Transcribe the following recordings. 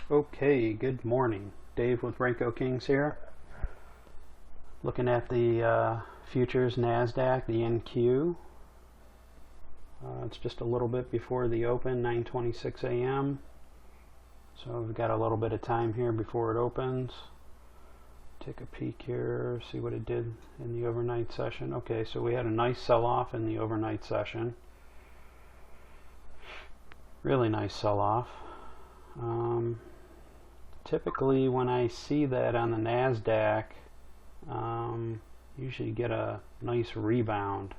Okay, good morning. Dave with Renko Kings here. Looking at the futures NASDAQ, the NQ. It's just a little bit before the open, 9:26 a.m. So we've got a little bit of time here before it opens. Take a peek here, see what it did in the overnight session. Okay, so we had a nice sell-off in the overnight session. Really nice sell-off. Typically when I see that on the NASDAQ, usually get a nice rebound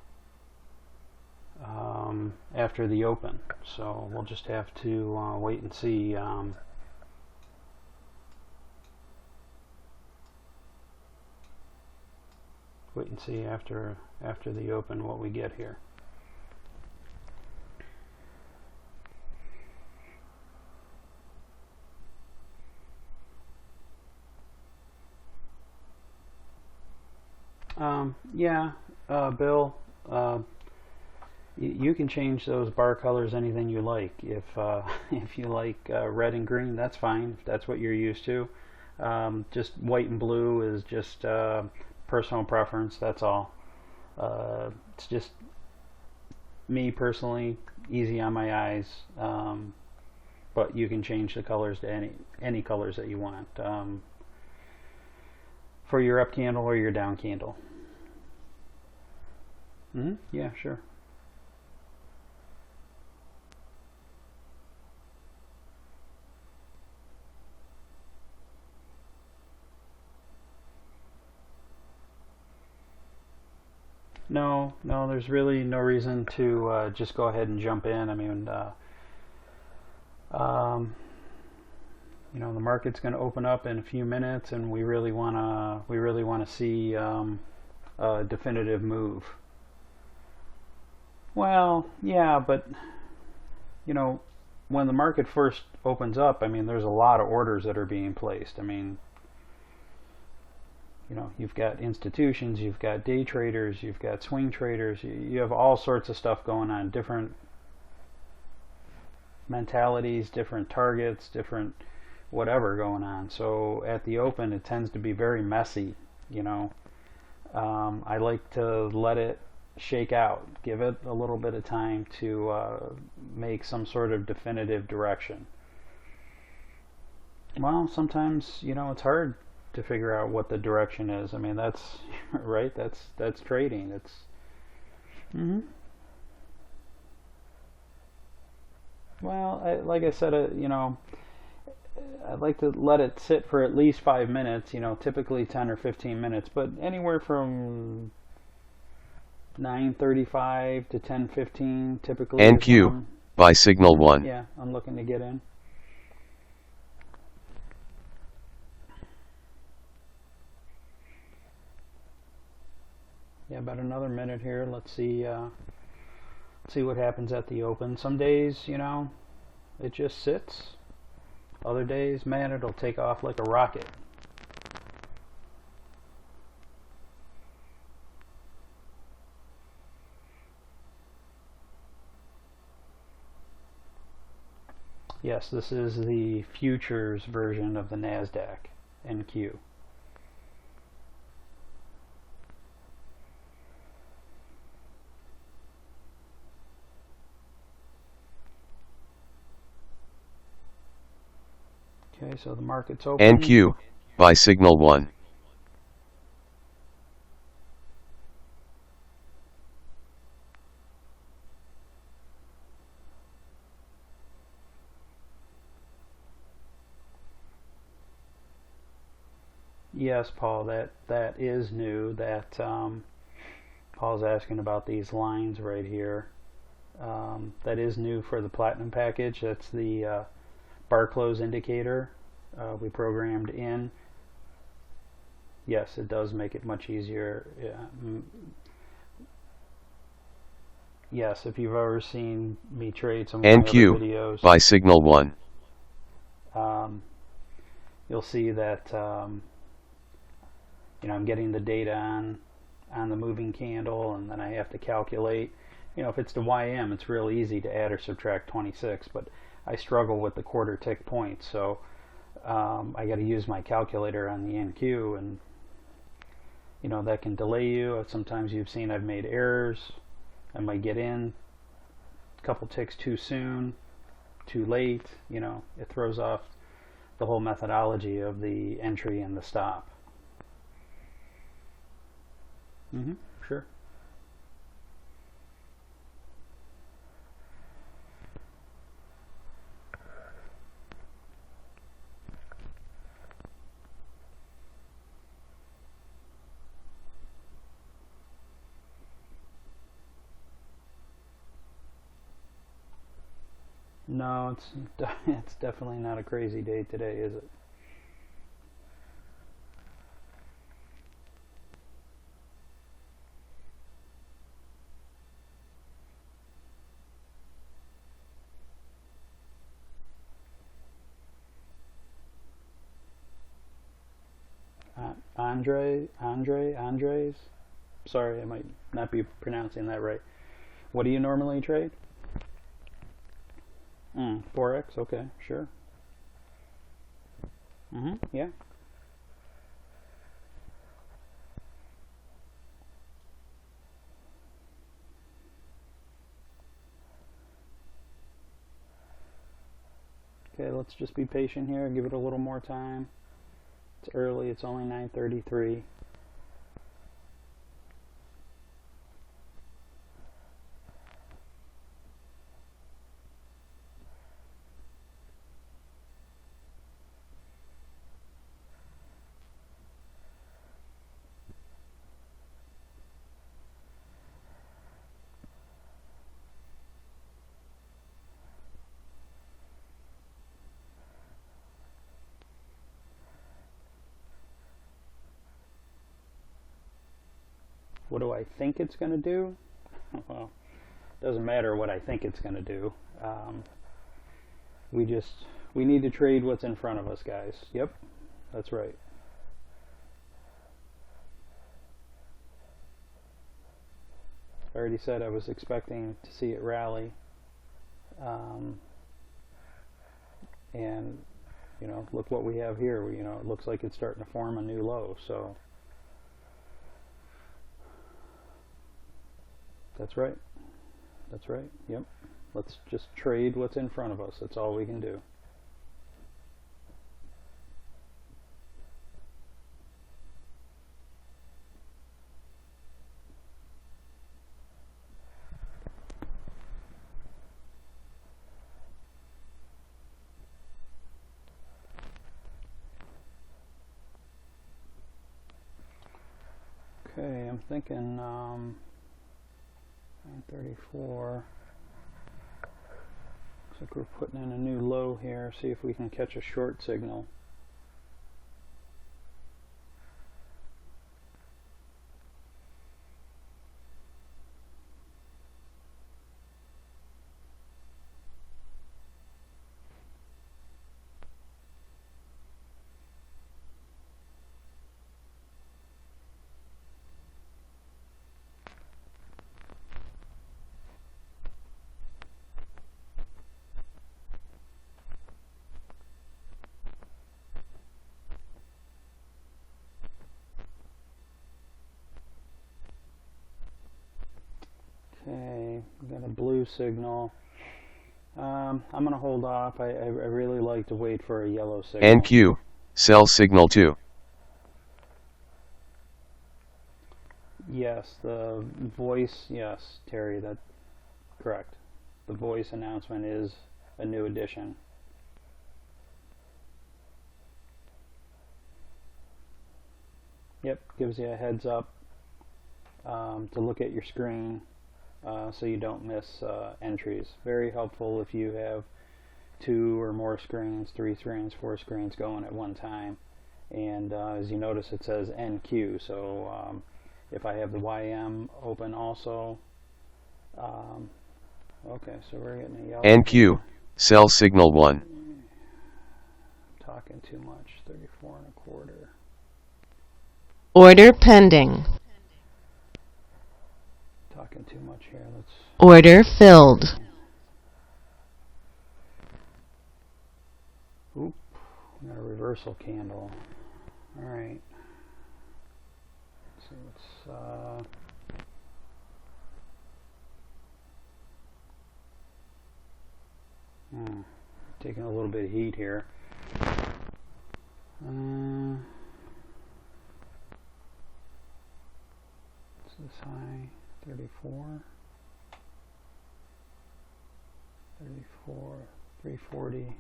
after the open. So we'll just have to wait and see. Wait and see after the open what we get here. Bill, you can change those bar colors anything you like. If if you like red and green, that's fine. If that's what you're used to. Just white and blue is just personal preference. That's all. It's just me personally, easy on my eyes. But you can change the colors to any colors that you want for your up candle or your down candle. Yeah, sure. No, there's really no reason to just go ahead and jump in. I mean, um, the market's going to open up in a few minutes, and we really want to see a definitive move. Well, yeah, but when the market first opens up, I mean, there's a lot of orders that are being placed. I mean, you've got institutions, you've got day traders, you've got swing traders, you have all sorts of stuff going on, different mentalities, different targets, different whatever going on. So at the open, it tends to be very messy. I like to let it shake out, give it a little bit of time to make some sort of definitive direction. Well, sometimes it's hard to figure out what the direction is. I mean, that's right. That's trading. It's hmm well, like I said, I'd like to let it sit for at least 5 minutes. Typically 10 or 15 minutes, but anywhere from 9:35 to 10:15 typically. NQ by signal 1. Yeah, I'm looking to get in. Yeah, about another minute here. Let's see what happens at the open. Some days, it just sits. Other days, man, it'll take off like a rocket. Yes, this is the futures version of the NASDAQ NQ. Okay, so the market's open. NQ by signal 1. Yes, Paul, that is new. That Paul's asking about these lines right here. That is new for the Platinum package. That's the bar close indicator we programmed in. Yes, it does make it much easier. Yeah. Yes, if you've ever seen me trade some of my other videos, NQ by signal 1. You'll see that I'm getting the data on the moving candle, and then I have to calculate. If it's the YM, it's real easy to add or subtract 26, but I struggle with the quarter tick points. So I got to use my calculator on the NQ, and that can delay you. Sometimes you've seen I've made errors. I might get in a couple ticks too soon, too late. It throws off the whole methodology of the entry and the stop. Sure. No, it's definitely not a crazy day today, is it? Andres? Sorry, I might not be pronouncing that right. What do you normally trade? Forex, okay, sure. Yeah. Okay, let's just be patient here, give it a little more time. It's early, it's only 9:33. What do I think it's going to do? Well, it doesn't matter what I think it's going to do. We need to trade what's in front of us, guys. Yep, that's right. I already said I was expecting to see it rally. And look what we have here. It looks like it's starting to form a new low. So that's right. That's right. Yep. Let's just trade what's in front of us. That's all we can do. Okay, I'm thinking 934. Looks like we're putting in a new low here. See if we can catch a short signal. Okay, we got a blue signal. I'm going to hold off. I really like to wait for a yellow signal. NQ, sell signal 2. Yes, the voice, yes, Terry, that's correct. The voice announcement is a new addition. Yep, gives you a heads up to look at your screen so you don't miss entries. Very helpful if you have 2 or more screens, 3 screens, 4 screens going at one time. And as you notice, it says NQ, so if I have the YM open also, okay, so we're getting a yellow. NQ, sell signal 1. Talking too much, 34.25. Order pending. Talking too much here. Let's. Order filled. Oop. We got a reversal candle. All right. So let's taking a little bit of heat here. What's this high? 34. 34. 340.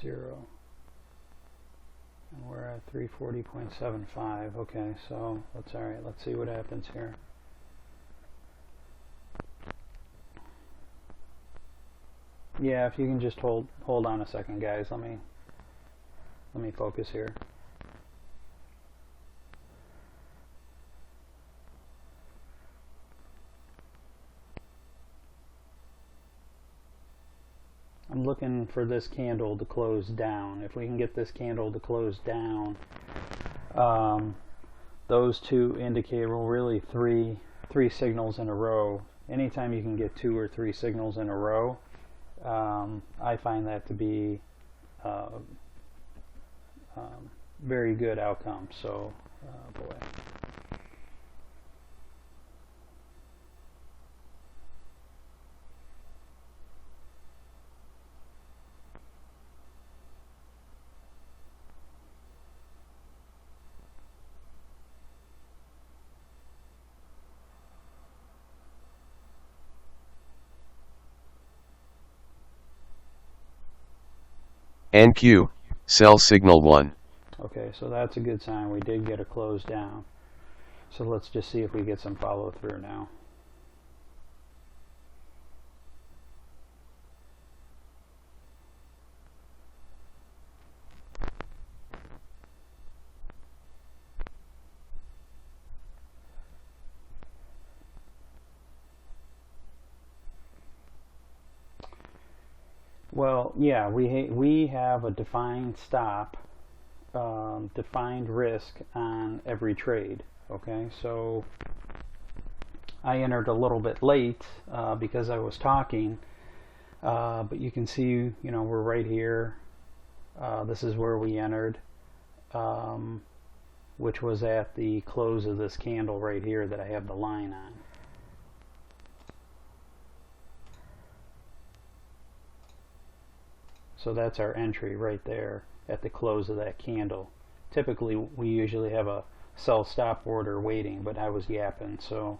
0. And we're at 340.75. Okay, so that's all right. Let's see what happens here. Yeah, if you can just hold on a second, guys. Let me focus here. I'm looking for this candle to close down. If we can get this candle to close down, those two indicate, well, really three signals in a row. Anytime you can get 2 or 3 signals in a row, I find that to be very good outcome. So, boy. NQ, sell signal 1. Okay, so that's a good sign. We did get a close down. So let's just see if we get some follow through now. Well, yeah, we have a defined stop, defined risk on every trade. Okay, so I entered a little bit late because I was talking, but you can see, we're right here. This is where we entered, which was at the close of this candle right here that I have the line on. So that's our entry right there at the close of that candle. Typically we usually have a sell stop order waiting, but I was yapping, so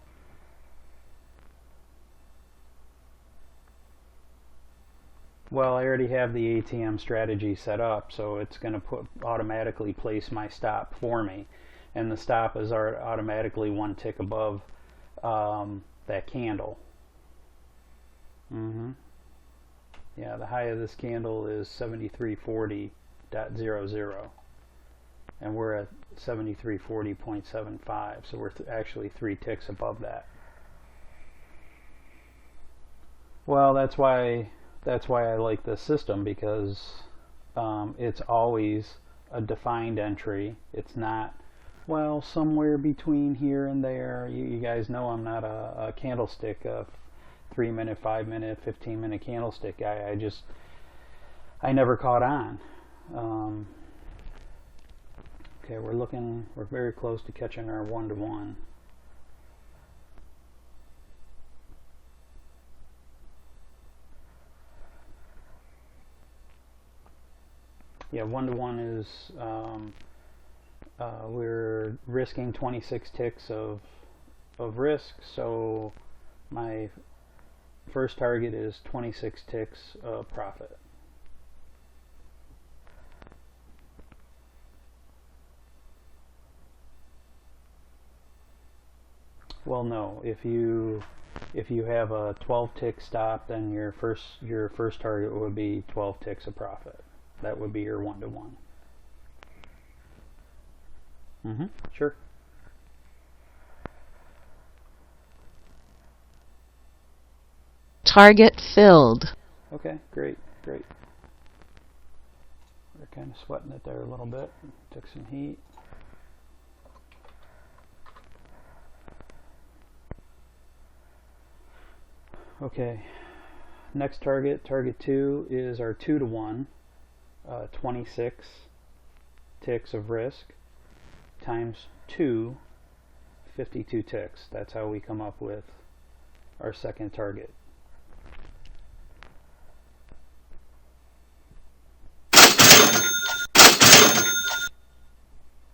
well, I already have the ATM strategy set up, so it's going to automatically place my stop for me, and the stop is automatically 1 tick above that candle. Yeah, the high of this candle is 7340.00, and we're at 7340.75, so we're actually 3 ticks above that. Well, that's why I like this system, because it's always a defined entry. It's not, well, somewhere between here and there. You guys know I'm not a candlestick 3-minute, 5-minute, 15-minute candlestick guy. I never caught on. Okay, we're very close to catching our 1-to-1. Yeah, 1-to-1 is we're risking 26 ticks of risk, so my first target is 26 ticks of profit. Well, no, if you have a 12 tick stop, then your first target would be 12 ticks of profit. That would be your 1-to-1. Sure. Target filled. Okay, great. We're kind of sweating it there a little bit. Took some heat. Okay, next target 2, is our 2-to-1, 26. ticks of risk times 2, 52 ticks. That's how we come up with our second target.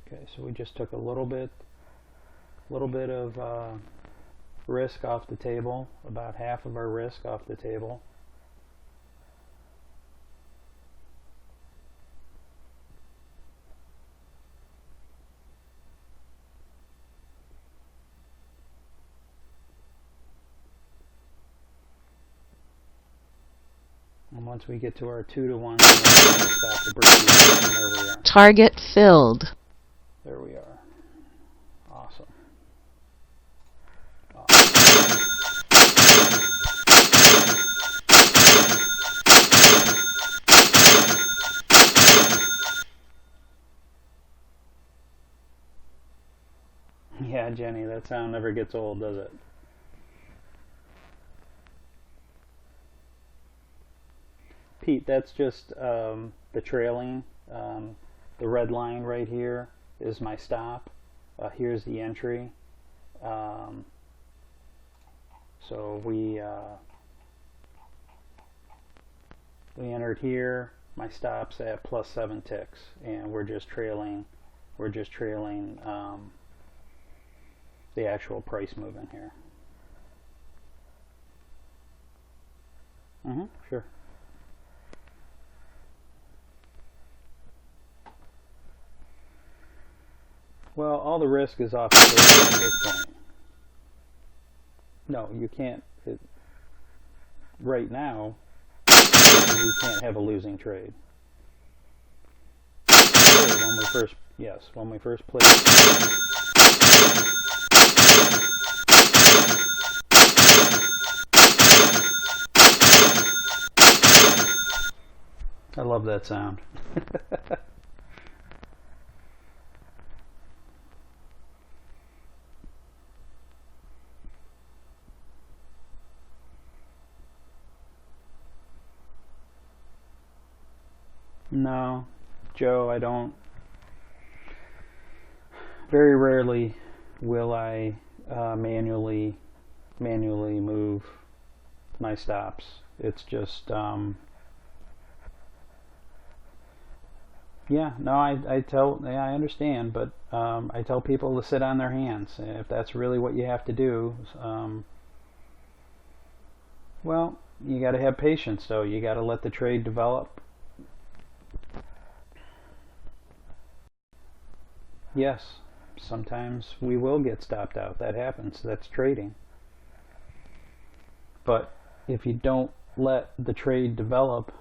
Okay, so we just took a little bit of risk off the table, about half of our risk off the table. And once we get to our 2 to 1, we're going to stop the break. And there we are. Target filled. There we are. Awesome. Yeah, Jenny, that sound never gets old, does it? Pete, that's just the trailing. The red line right here is my stop. Here's the entry. So we entered here. My stop's at plus 7 ticks, and we're just trailing. We're just trailing the actual price movement here. Sure. Well, all the risk is off the table at this point. No, you can't. Right now, you can't have a losing trade. Sure, when we first played. I love that sound. No, Joe, I don't. Very rarely will I manually move my stops. It's just yeah, no, I understand, but I tell people to sit on their hands if that's really what you have to do. Well, you got to have patience, though. You got to let the trade develop. Yes, sometimes we will get stopped out. That happens. That's trading. But if you don't let the trade develop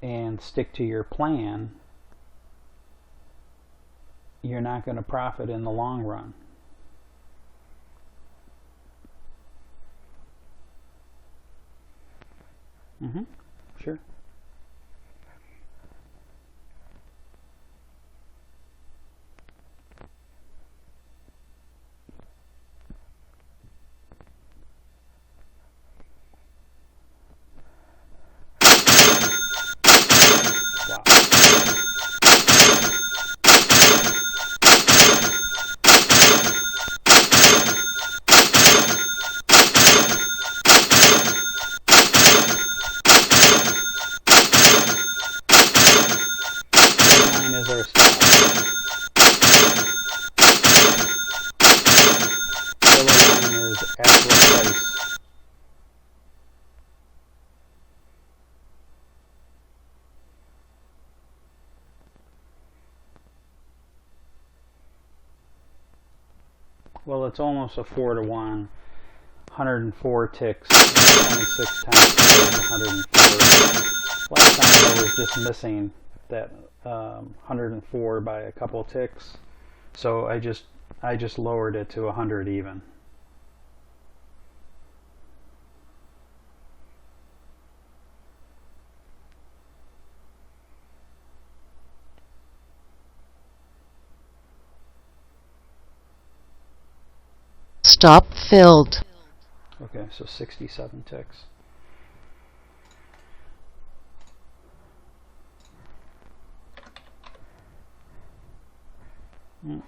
and stick to your plan, you're not going to profit in the long run. Sure. Well, it's almost a 4 to 1. 104 ticks, 26 times 4 is 104. A lot of times I was just missing that 104 by a couple ticks, so I just lowered it to 100 even. Stop filled. Okay, so 67 ticks. Mm.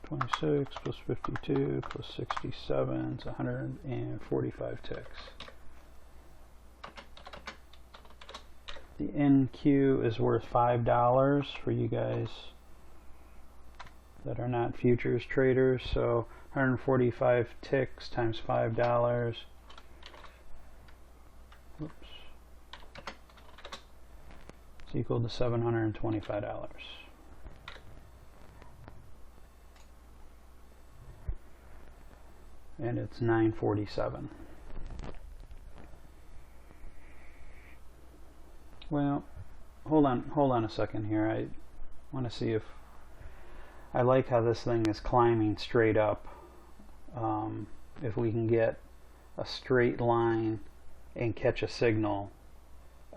26 plus 52 plus 67 is 145 ticks. The NQ is worth $5 for you guys that are not futures traders. So 145 ticks times $5. Oops. It's equal to $725. And it's 947. Well, hold on a second here. I want to see if I like how this thing is climbing straight up. If we can get a straight line and catch a signal,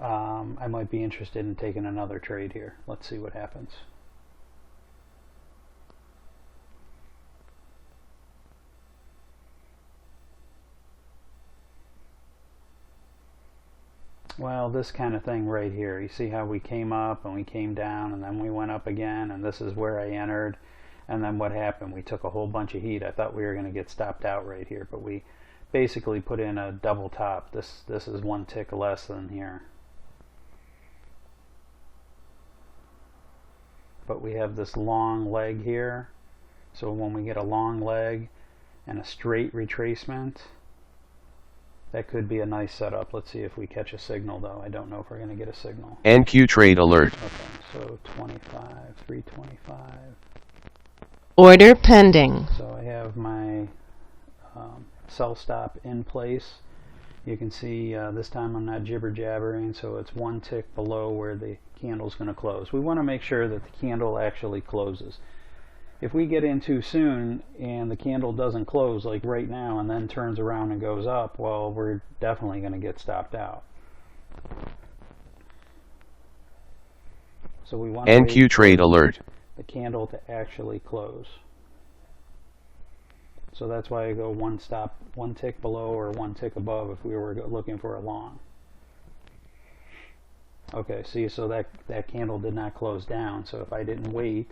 I might be interested in taking another trade here. Let's see what happens. Well, this kind of thing right here. You see how we came up and we came down and then we went up again, and this is where I entered. And then what happened? We took a whole bunch of heat. I thought we were going to get stopped out right here, but we basically put in a double top. This is one tick less than here. But we have this long leg here. So when we get a long leg and a straight retracement, that could be a nice setup. Let's see if we catch a signal, though. I don't know if we're going to get a signal. NQ trade alert. Okay, so 25, 325. Order pending. So I have my sell stop in place. You can see this time I'm not jibber jabbering, so it's one tick below where the candle's going to close. We want to make sure that the candle actually closes. If we get in too soon and the candle doesn't close like right now and then turns around and goes up, well, we're definitely going to get stopped out. So we want to NQ trade alert. the candle to actually close. So that's why I go one tick below or one tick above if we were looking for a long. Okay, see, so that candle did not close down. So if I didn't wait,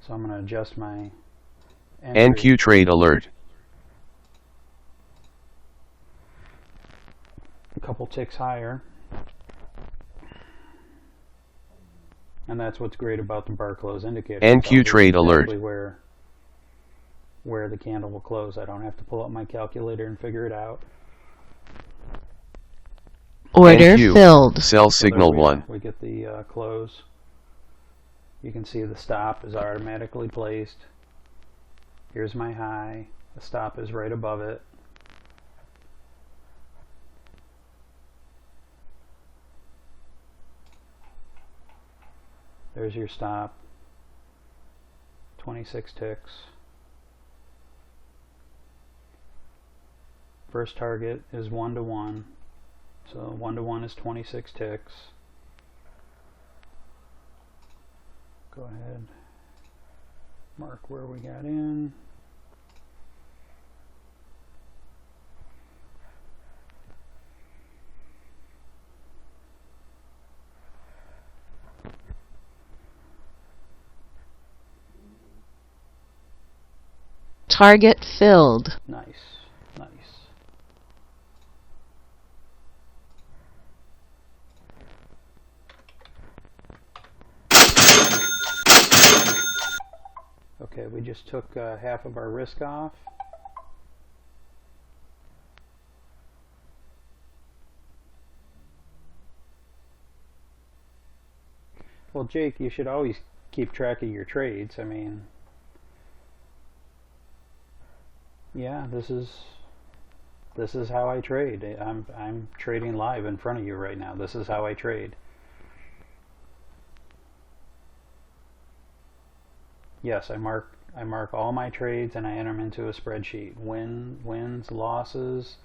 so I'm going to adjust my entry. NQ trade alert. A couple ticks higher. And that's what's great about the bar close indicator. NQ trade alert. Where the candle will close. I don't have to pull up my calculator and figure it out. Order NQ, filled. Sell signal So 1. we get the close. You can see the stop is automatically placed. Here's my high. The stop is right above it. There's your stop. 26 ticks. First target is 1 to 1. So 1 to 1 is 26 ticks. Go ahead. Mark where we got in. Target filled. Nice, nice. Okay, we just took half of our risk off. Well, Jake, you should always keep track of your trades. I mean, yeah, this is how I trade. I'm trading live in front of you right now. This is how I trade. Yes, I mark all my trades and I enter them into a spreadsheet. Wins, losses.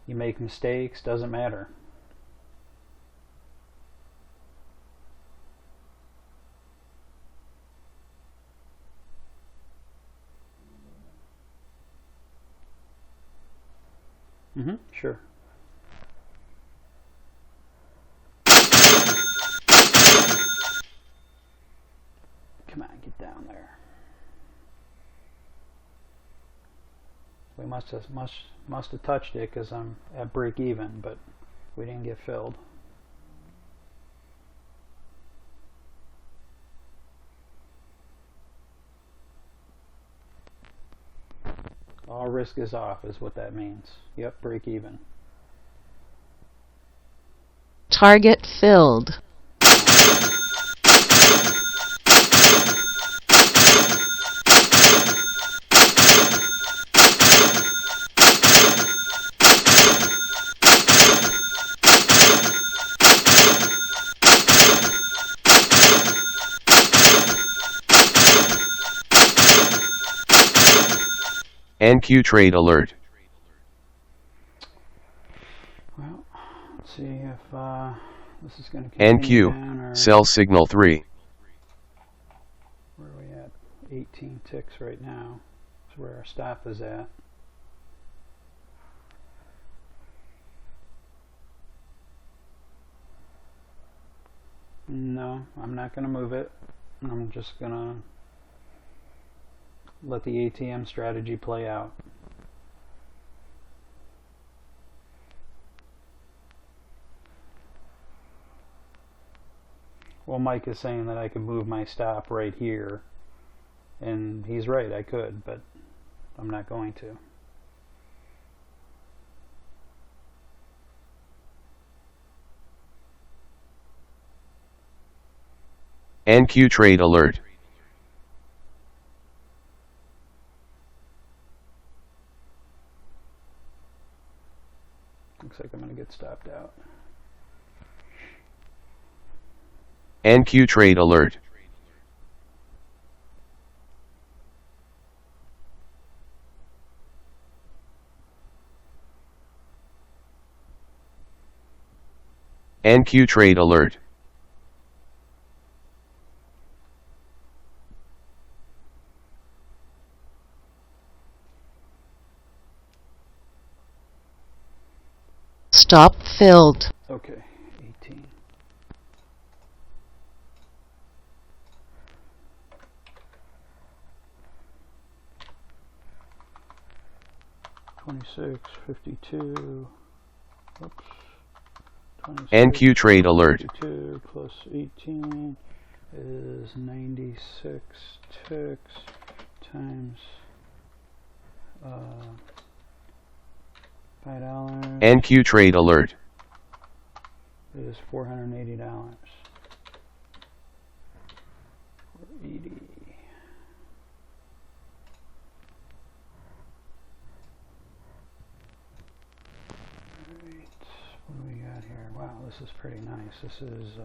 You make mistakes, doesn't matter. Sure. must have touched it because I'm at break even, but we didn't get filled. All risk is off is what that means. Yep, break even. Target filled. NQ trade alert. Well, let's see if this is going to continue down, or NQ, sell signal 3. where are we at? 18 ticks right now. That's where our stop is at. No, I'm not going to move it. I'm just going to let the ATM strategy play out. Well, Mike is saying that I could move my stop right here, and he's right, I could, but I'm not going to. NQ trade alert. Looks like I'm going to get stopped out. NQ trade alert. NQ trade alert. Stop filled. Okay, 18. $26, $52. Oops. 26, NQ trade alert. 52 plus 18 is 96 ticks times $5 NQ trade alert. is $480. 480. Alright, what do we got here? Wow, this is pretty nice. This is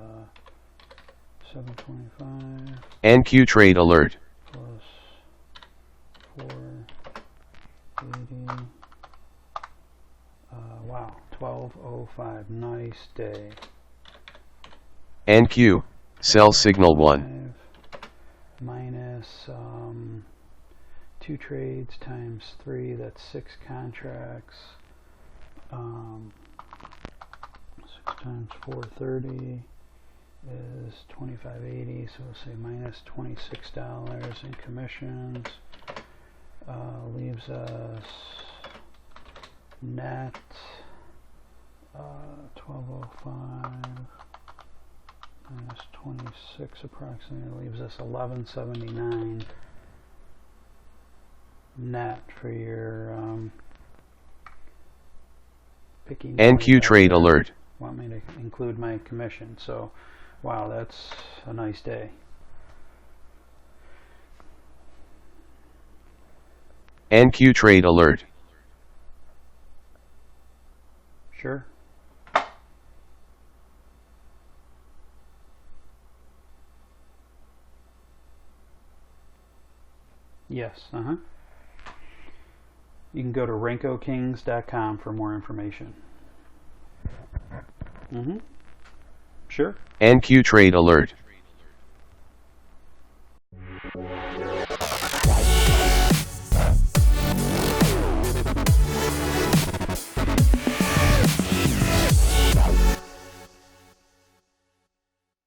725 NQ trade alert. plus 480. Wow, 1205. Nice day. NQ, sell signal 1. Minus 2 trades times 3, that's 6 contracts. 6 times 430 is 2580, so we'll say minus $26 in commissions. Leaves us net 1205 minus 26 approximately leaves us 1179 net for your picking. NQ trade alert. Want me to include my commission? So, wow, that's a nice day. NQ trade alert. Sure. Yes, You can go to RenkoKings.com for more information. Sure. NQ trade alert.